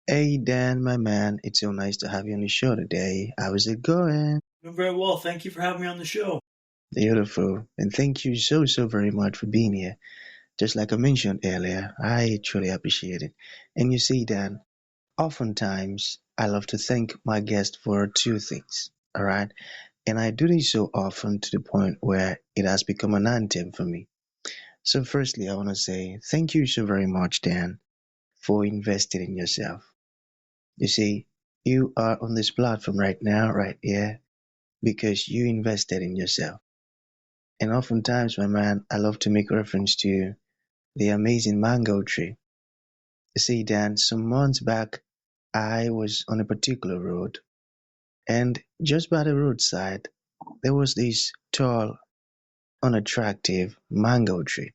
Hey Dan, my man, it's so nice to have you on the show today. How's it going? Doing very well. Thank you for having me on the show. Beautiful. And thank you so very much for being here. Just like I mentioned earlier, I truly appreciate it. And you see, Dan, oftentimes I love to thank my guest for two things. All right. And I do this so often to the point where it has become an anthem for me. So firstly, I want to say thank you so very much, Dan, for investing in yourself. You see, you are on this platform right now, right here, because you invested in yourself. And oftentimes, my man, I love to make reference to the amazing mango tree. You see, Dan, some months back, I was on a particular road, and just by the roadside, there was this tall, unattractive mango tree.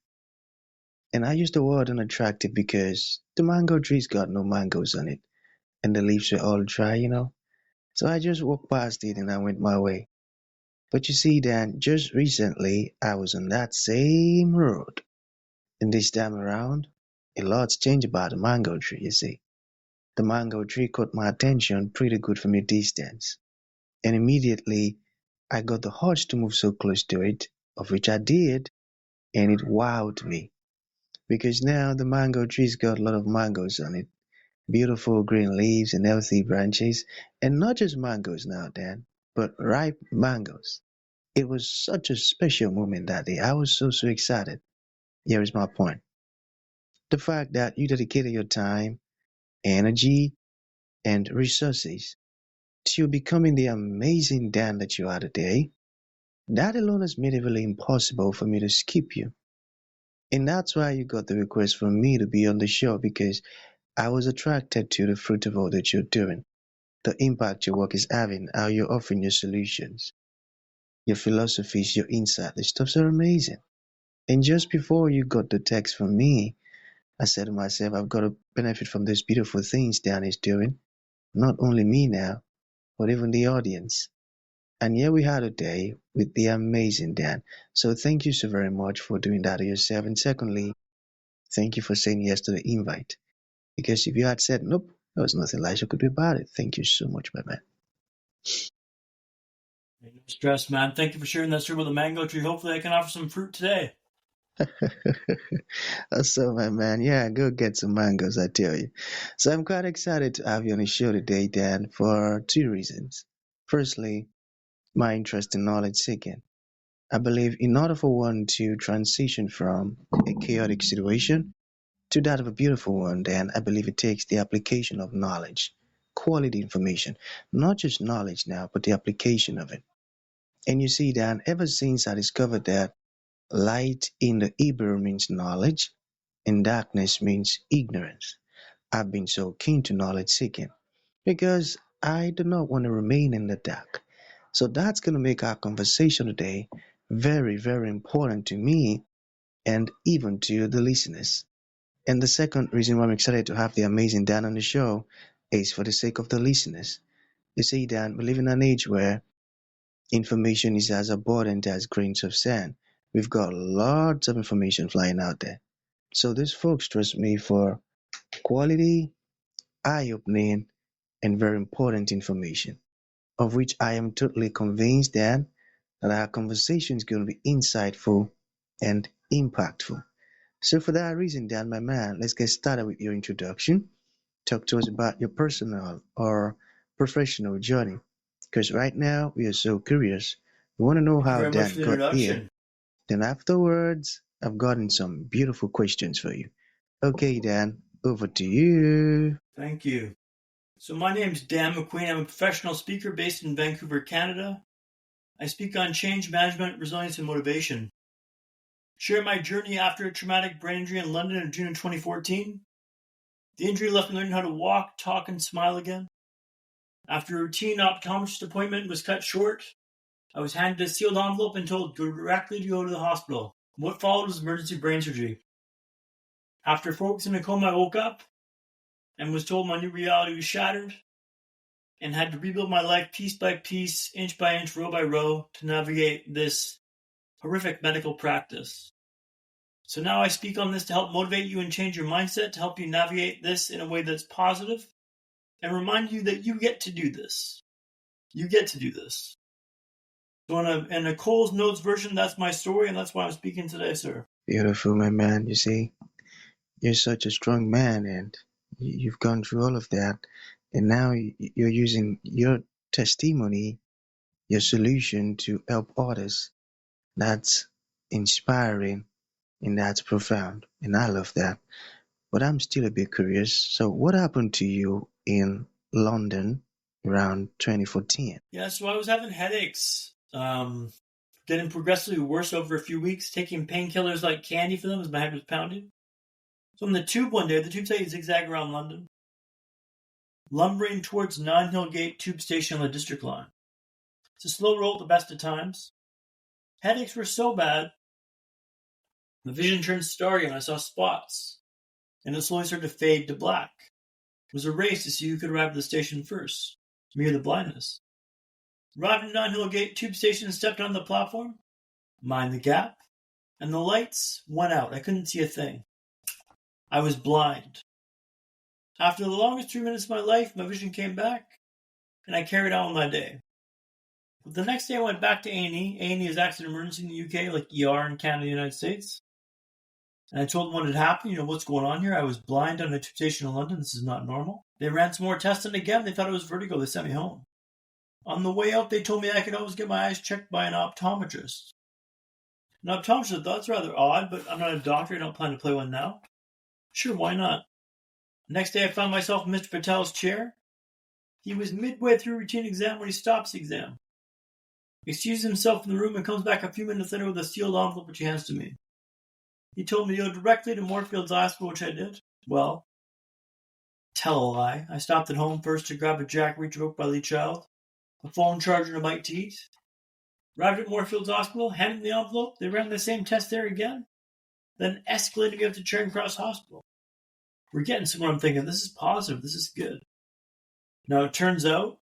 And I use the word unattractive because the mango tree's got no mangoes on it, and the leaves were all dry. So I just walked past it and I went my way. But you see, Dan, just recently I was on that same road. And this time around, a lot's changed about the mango tree, you see. The mango tree caught my attention pretty good from a distance. And immediately I got the urge to move so close to it, of which I did, and it wowed me. Because now the mango tree's got a lot of mangoes on it. Beautiful green leaves and healthy branches. And not just mangoes now, Dan, but ripe mangoes. It was such a special moment that day. I was so excited. Here is my point. The fact that you dedicated your time, energy, and resources to becoming the amazing Dan that you are today, that alone has made it really impossible for me to skip you. And that's why you got the request from me to be on the show because I was attracted to the fruit of all that you're doing, the impact your work is having, how you're offering your solutions, your philosophies, your insight. The stuff's are amazing. And just before you got the text from me, I said to myself, I've got to benefit from these beautiful things Dan is doing. Not only me now, but even the audience. And here we are today with the amazing Dan. So thank you so very much for doing that to yourself. And secondly, thank you for saying yes to the invite. Because if you had said nope, there was nothing Elisha could do about it. Thank you so much, my man. No stress, man. Thank you for sharing that story about the mango tree. Hopefully, I can offer some fruit today. So, my man, yeah, go get some mangoes, I tell you. So, I'm quite excited to have you on the show today, Dan, for two reasons. Firstly, my interest in knowledge seeking. I believe in order for one to transition from a chaotic situation to that of a beautiful one, then I believe it takes the application of knowledge, quality information, not just knowledge now, but the application of it. And you see, Dan, ever since I discovered that light in the Hebrew means knowledge and darkness means ignorance, I've been so keen to knowledge seeking because I do not want to remain in the dark. So that's going to make our conversation today very important to me and even to the listeners. And the second reason why I'm excited to have the amazing Dan on the show is for the sake of the listeners. You see, Dan, we live in an age where information is as abundant as grains of sand. We've got lots of information flying out there. So these folks trust me for quality, eye-opening, and very important information, of which I am totally convinced, Dan, that our conversation is going to be insightful and impactful. So for that reason, Dan, my man, let's get started with your introduction. Talk to us about your personal or professional journey. Because right now we are so curious. We want to know Thank you how very much Dan for the got here. introduction. Then afterwards, I've gotten some beautiful questions for you. Okay, Dan, over to you. Thank you. So, my name's Dan MacQueen. I'm a professional speaker based in Vancouver, Canada. I speak on change management, resilience, and motivation. Share my journey after a traumatic brain injury in London in June of 2014. The injury left me learning how to walk, talk, and smile again. After a routine optometrist appointment was cut short, I was handed a sealed envelope and told directly to go to the hospital. What followed was emergency brain surgery. After 4 weeks in a coma, I woke up and was told my new reality was shattered and had to rebuild my life piece by piece, inch by inch, row by row to navigate this horrific medical practice. So now I speak on this to help motivate you and change your mindset to help you navigate this in a way that's positive and remind you that you get to do this. You get to do this. So in a Cole's Notes version, that's my story, and that's why I'm speaking today, sir. Beautiful, my man. You see, you're such a strong man, and you've gone through all of that, and now you're using your testimony, your solution to help others. That's inspiring and that's profound, and I love that. But I'm still a bit curious. So, what happened to you in London around 2014? Yeah, so I was having headaches, getting progressively worse over a few weeks, taking painkillers like candy for them as my head was pounding. So on the tube one day, the tube site zigzag around London, lumbering towards Nine Hill Gate tube station on the district line. It's a slow roll at the best of times. Headaches were so bad, the vision turned starry and I saw spots, and it slowly started to fade to black. It was a race to see who could arrive at the station first, me or the blindness. Arrived at Nine Hill Gate tube station and stepped on the platform, mind the gap, and the lights went out. I couldn't see a thing. I was blind. After the longest 3 minutes of my life, my vision came back, and I carried on with my day. But the next day I went back to A&E. A&E is accident emergency in the UK, like ER in Canada and the United States. And I told them what had happened, what's going on here. I was blind on a tube station in London. This is not normal. They ran some more tests, and again, they thought it was vertigo. They sent me home. On the way out, they told me I could always get my eyes checked by an optometrist. An optometrist, I thought that's rather odd, but I'm not a doctor. I don't plan to play one now. Sure, why not? The next day, I found myself in Mr. Patel's chair. He was midway through a routine exam when he stops the exam. He excuses himself from the room and comes back a few minutes later with a sealed envelope which he hands to me. He told me to go directly to Moorfields Hospital, which I did. Well, tell a lie. I stopped at home first to grab a Jack Reacher book by Lee Child, a phone charger and a bite to eat. Arrived at Moorfields Hospital, handed the envelope. They ran the same test there again. Then escalated me up to Charing Cross Hospital. We're getting somewhere. I'm thinking, this is positive. This is good. Now, it turns out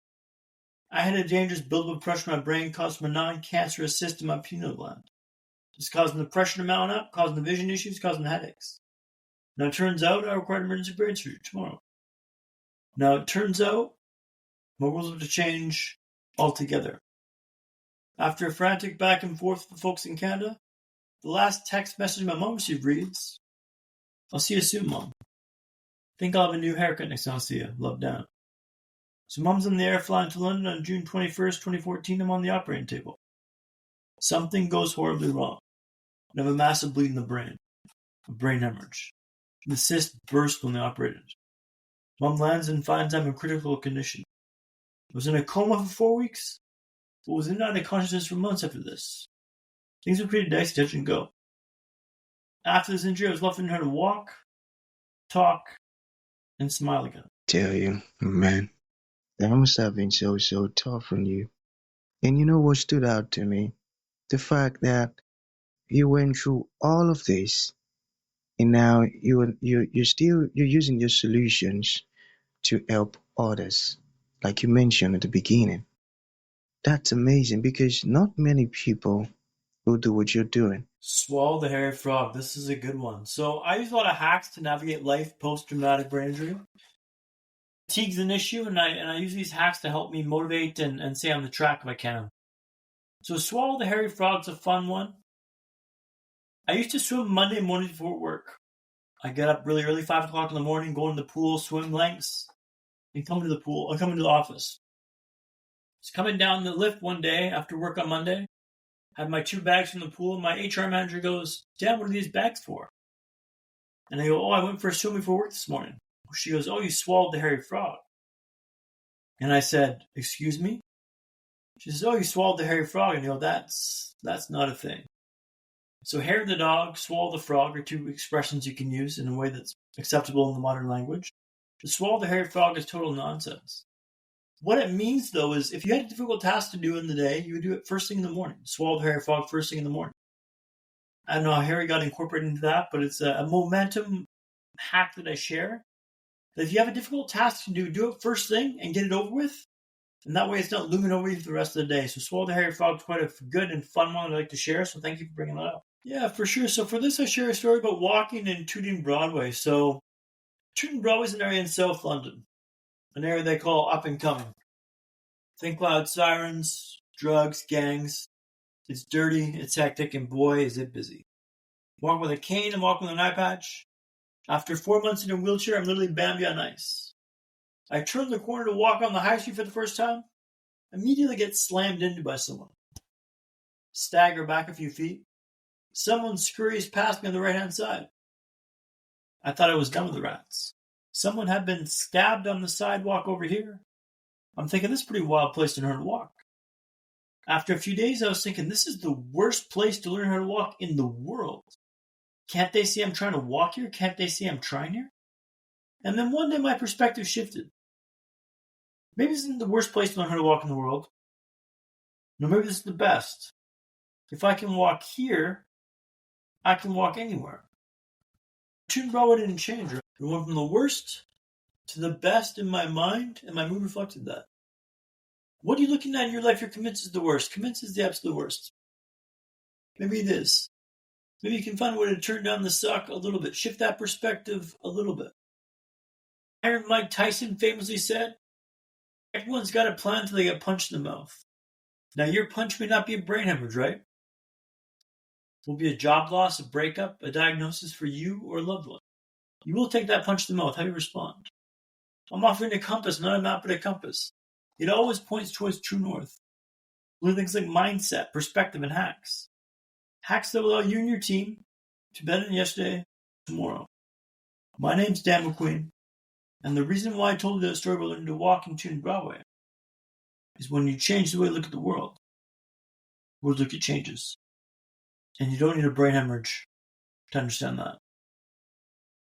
I had a dangerous buildup of pressure in my brain caused from a non-cancerous cyst in my pineal gland. It's causing the pressure to mount up, causing the vision issues, causing the headaches. Now, it turns out I require emergency brain surgery tomorrow. Now, it turns out my world's about to change altogether. After a frantic back and forth with the folks in Canada, the last text message my mom received reads, "I'll see you soon, Mom. Think I'll have a new haircut next time I see you. Love, Dan." So Mom's in the air flying to London on June 21st, 2014. I'm on the operating table. Something goes horribly wrong. I have a massive bleed in the brain, a brain hemorrhage. The cyst burst when they operated. Mom lands and finds I'm in critical condition. I was in a coma for 4 weeks, but was in and out of consciousness for months after this. Things were pretty dicey, touch and go. After this injury, I was left to learn how to walk, talk, and smile again. Tell you, man, that must have been so tough on you. And you know what stood out to me? The fact that you went through all of this, and now you're using your solutions to help others, like you mentioned at the beginning. That's amazing because not many people will do what you're doing. Swallow the hairy frog. This is a good one. So I use a lot of hacks to navigate life post-traumatic brain injury. Fatigue's an issue, and I use these hacks to help me motivate and stay on the track if I can. So swallow the hairy frog's a fun one. I used to swim Monday morning before work. I get up really early, 5 o'clock in the morning, go into the pool, swim lengths, and come to the pool. I come into the office. Just coming down the lift one day after work on Monday, had my 2 bags from the pool, and my HR manager goes, "Dad, what are these bags for?" And I go, "Oh, I went for a swim before work this morning." She goes, "Oh, you swallowed the hairy frog." And I said, "Excuse me?" She says, "Oh, you swallowed the hairy frog." And I go, that's not a thing. So hair the dog, swallow the frog are 2 expressions you can use in a way that's acceptable in the modern language. To swallow the hairy frog is total nonsense. What it means, though, is if you had a difficult task to do in the day, you would do it first thing in the morning. Swallow the hairy frog first thing in the morning. I don't know how Harry got incorporated into that, but it's a momentum hack that I share. That if you have a difficult task to do it first thing and get it over with. And that way it's not looming over you for the rest of the day. So swallow the hairy frog is quite a good and fun one I'd like to share. So thank you for bringing that up. Yeah, for sure. So for this, I share a story about walking in Tooting Broadway. So Tooting Broadway is an area in South London. an area they call up and coming. Think loud sirens, drugs, gangs. It's dirty, it's hectic, and boy, is it busy. Walk with a cane and walk with an eye patch. After 4 months in a wheelchair, I'm literally Bambi on ice. I turn the corner to walk on the high street for the first time, immediately get slammed into by someone. Stagger back a few feet. Someone scurries past me on the right-hand side. I thought I was done with the rats. Someone had been stabbed on the sidewalk over here. I'm thinking, this is a pretty wild place to learn to walk. After a few days, I was thinking, this is the worst place to learn how to walk in the world. Can't they see I'm trying to walk here? Can't they see I'm trying here? And then one day my perspective shifted. Maybe this isn't the worst place to learn how to walk in the world. No, maybe this is the best. If I can walk here, I can walk anywhere. Tune Broadway didn't change. It went from the worst to the best in my mind, and my mood reflected that. What are you looking at in your life you're convinced is the worst? Convinced is the absolute worst. Maybe it is. Maybe you can find a way to turn down the suck a little bit. Shift that perspective a little bit. Iron Mike Tyson famously said, everyone's got a plan until they get punched in the mouth. Now, your punch may not be a brain hemorrhage, right? It will be a job loss, a breakup, a diagnosis for you or a loved one. You will take that punch in the mouth. How do you respond? I'm offering a compass, not a map, but a compass. It always points towards true north. Learn things like mindset, perspective, and hacks. Hacks that will allow you and your team to better than yesterday, tomorrow. My name's Dan MacQueen, and the reason why I told you that story about learning to walk and tune Broadway is when you change the way you look at the world look at changes. And you don't need a brain hemorrhage to understand that.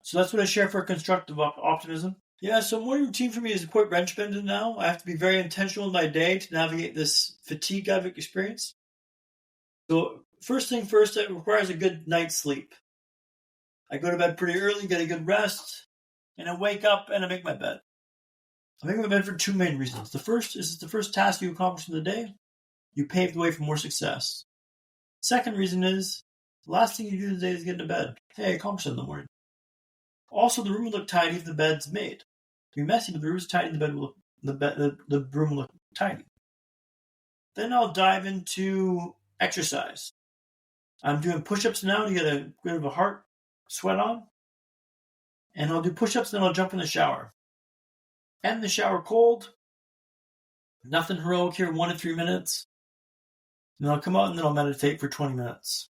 So that's what I share for constructive optimism. Yeah, so morning routine for me is quite wrench-bending now. I have to be very intentional in my day to navigate this fatigue I've experienced. So first thing first, it requires a good night's sleep. I go to bed pretty early, get a good rest, and I wake up and I make my bed. I make my bed for two main reasons. The first is it's the first task you accomplish in the day. You pave the way for more success. Second reason is the last thing you do today is get into bed. Hey, I accomplished it in the morning. Also, the room will look tidy if the bed's made. It'll be messy, but the room's tidy, the room will look tidy. Then I'll dive into exercise. I'm doing push-ups now to get a bit of a heart sweat on. And I'll do push-ups, then I'll jump in the shower. End the shower cold. Nothing heroic here, 1 to 3 minutes. Then I'll come out and then I'll meditate for 20 minutes.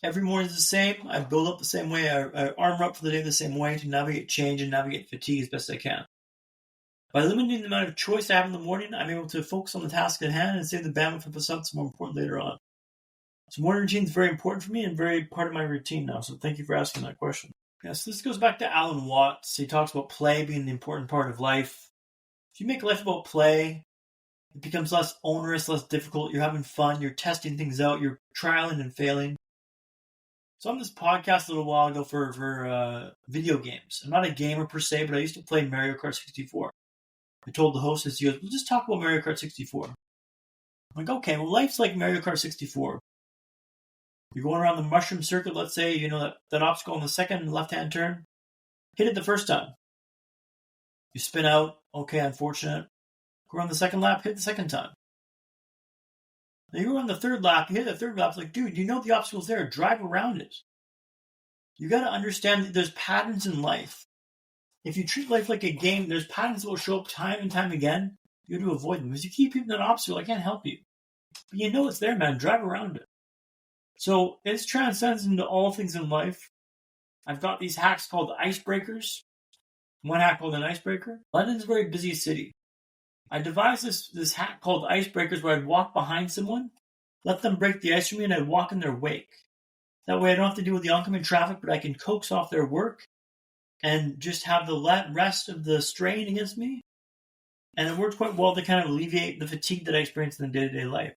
Every morning is the same. I build up the same way. I armor up for the day the same way to navigate change and navigate fatigue as best I can. By limiting the amount of choice I have in the morning, I'm able to focus on the task at hand and save the bandwidth for what's more important later on. So morning routine is very important for me and very part of my routine now. So thank you for asking that question. Yes, this goes back to Alan Watts. He talks about play being an important part of life. If you make life about play, it becomes less onerous, less difficult. You're having fun. You're testing things out. You're trialing and failing. So on this podcast a little while ago for video games. I'm not a gamer per se, but I used to play Mario Kart 64. I told the hostess, he goes, we'll just talk about Mario Kart 64. I'm like, okay, well, life's like Mario Kart 64. You're going around the mushroom circuit, let's say, you know, that obstacle on the second left-hand turn. Hit it the first time. You spin out, okay, unfortunate. Go around the second lap, hit the second time. Now you go on the third lap, you hit the third lap, it's like, dude, you know the obstacle's there, drive around it. You got to understand that there's patterns in life. If you treat life like a game, there's patterns that will show up time and time again. You got to avoid them. Because you keep hitting that obstacle, I can't help you. But you know it's there, man. Drive around it. So it transcends into all things in life. I've got these hacks called icebreakers. One hack called an icebreaker. London's a very busy city. I devised this hack called icebreakers where I'd walk behind someone, let them break the ice for me, and I'd walk in their wake. That way I don't have to deal with the oncoming traffic, but I can coax off their work and just have the rest of the strain against me. And it worked quite well to kind of alleviate the fatigue that I experience in the day-to-day life.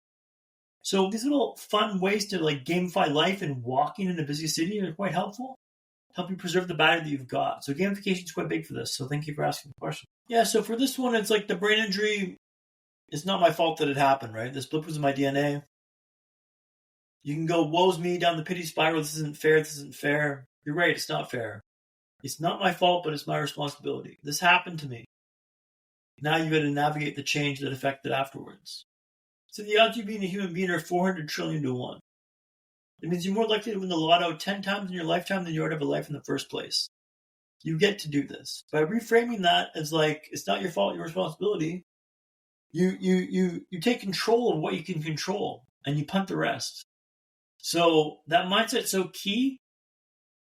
So these little fun ways to like gamify life and walking in a busy city are quite helpful. Help you preserve the battery that you've got. So gamification is quite big for this. So thank you for asking the question. Yeah, so for this one, it's like the brain injury. It's not my fault that it happened, right? This blip was in my DNA. You can go, woe's me, down the pity spiral. This isn't fair. This isn't fair. You're right. It's not fair. It's not my fault, but it's my responsibility. This happened to me. Now you got to navigate the change that affected afterwards. So the odds of you being a human being are 400 trillion to 1. It means you're more likely to win the lotto 10 times in your lifetime than you are to have a life in the first place. You get to do this. By reframing that as like, it's not your fault, your responsibility, you take control of what you can control and you punt the rest. So that mindset's so key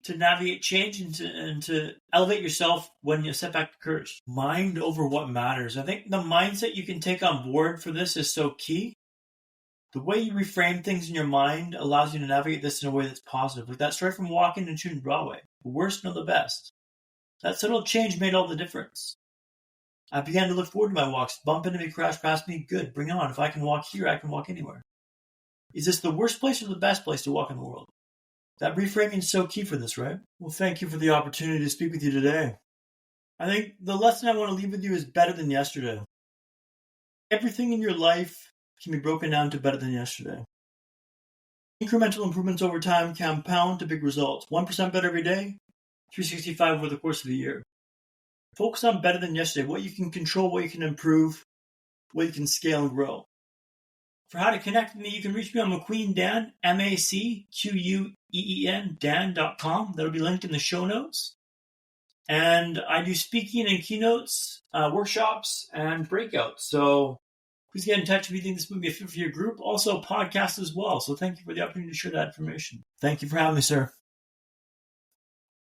to navigate change and to elevate yourself when a setback occurs. Mind over what matters. I think the mindset you can take on board for this is so key. The way you reframe things in your mind allows you to navigate this in a way that's positive. Like that story from walking and shooting Broadway. The worst know the best. That subtle change made all the difference. I began to look forward to my walks. Bump into me, crash past me, good, bring it on. If I can walk here, I can walk anywhere. Is this the worst place or the best place to walk in the world? That reframing is so key for this, right? Well, thank you for the opportunity to speak with you today. I think the lesson I want to leave with you is better than yesterday. Everything in your life can be broken down to better than yesterday. Incremental improvements over time compound to big results. 1% better every day, 365 over the course of the year. Focus on better than yesterday, what you can control, what you can improve, what you can scale and grow. For how to connect with me, you can reach me on MacQueen Dan, MacQueen, Dan.com. That'll be linked in the show notes. And I do speaking and keynotes, workshops, and breakouts. So please get in touch if you think this would be a fit for your group. Also, podcasts as well. So thank you for the opportunity to share that information. Thank you for having me, sir.